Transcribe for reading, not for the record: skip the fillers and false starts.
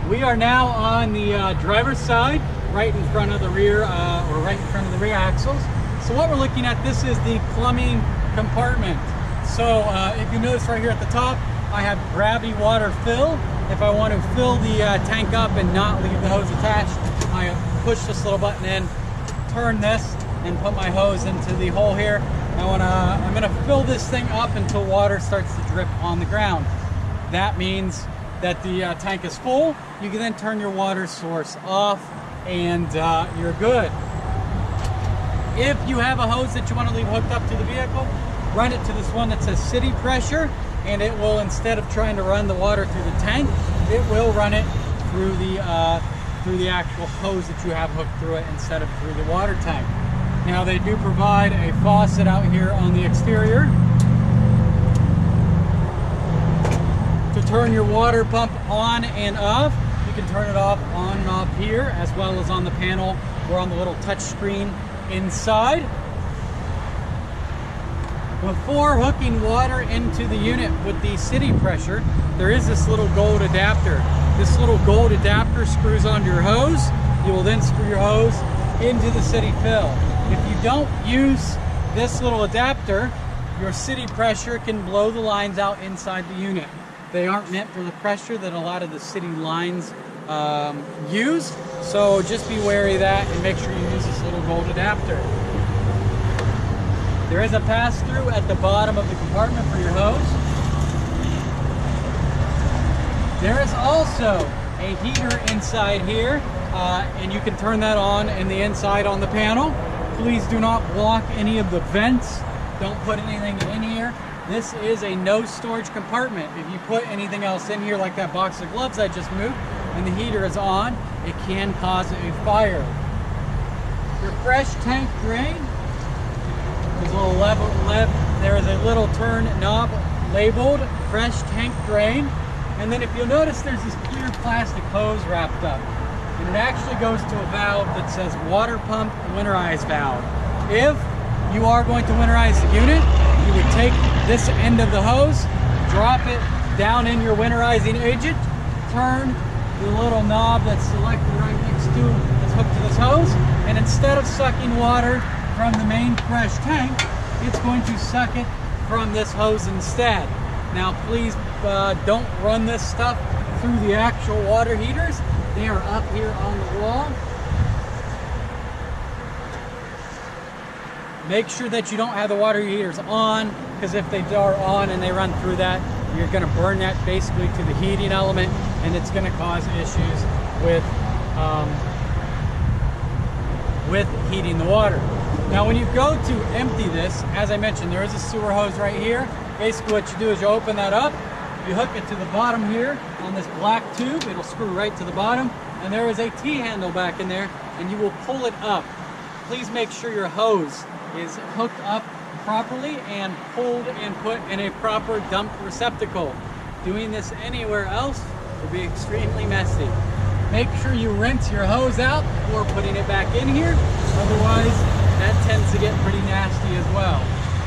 We are now on the driver's side, right in front of the rear, or right in front of the rear axles. So what we're looking at, this is the plumbing compartment. So if you notice right here at the top, I have gravity water fill. If I want to fill the tank up and not leave the hose attached, I push this little button in, turn this, and put my hose into the hole here. I'm going to fill this thing up until water starts to drip on the ground. That means that the tank is full. You can then turn your water source off and you're good. If you have a hose that you want to leave hooked up to the vehicle, run it to this one that says city pressure, and it will, instead of trying to run the water through the tank, it will run it through the actual hose that you have hooked through it instead of through the water tank. Now they do provide a faucet out here on the exterior to turn your water pump on and off. You can turn it off, on and off here, as well as on the panel or on the little touch screen inside. Before hooking water into the unit with the city pressure, there is this little gold adapter. This little gold adapter screws onto your hose. You will then screw your hose into the city fill. If you don't use this little adapter, your city pressure can blow the lines out inside the unit. They aren't meant for the pressure that a lot of the city lines use, so just be wary of that and make sure you use this little gold adapter. There is a pass-through at the bottom of the compartment for your hose. There is also a heater inside here, and you can turn that on in the inside on the panel. Please do not block any of the vents. Don't put anything in here. This is a no storage compartment. If you put anything else in here, like that box of gloves I just moved, and the heater is on, it can cause a fire. Your fresh tank drain, there's a little there is a little turn knob labeled fresh tank drain. And then if you'll notice, there's this clear plastic hose wrapped up. And it actually goes to a valve that says water pump winterize valve. If you are going to winterize the unit, you would take this end of the hose, drop it down in your winterizing agent, turn the little knob that's selected right next to, that's hooked to this hose, and instead of sucking water from the main fresh tank, it's going to suck it from this hose instead. Now please don't run this stuff through the actual water heaters. They are up here on the wall. Make sure that you don't have the water heaters on, because if they are on and they run through that, you're going to burn that basically to the heating element, and it's going to cause issues with heating the water. Now when you go to empty this, as I mentioned, there is a sewer hose right here. Basically what you do is you open that up, you hook it to the bottom here on this black tube. It'll screw right to the bottom, and there is a T-handle back in there, and you will pull it up. Please make sure your hose is hooked up properly and pulled and put in a proper dump receptacle. Doing this anywhere else will be extremely messy. Make sure you rinse your hose out before putting it back in here, otherwise that tends to get pretty nasty as well.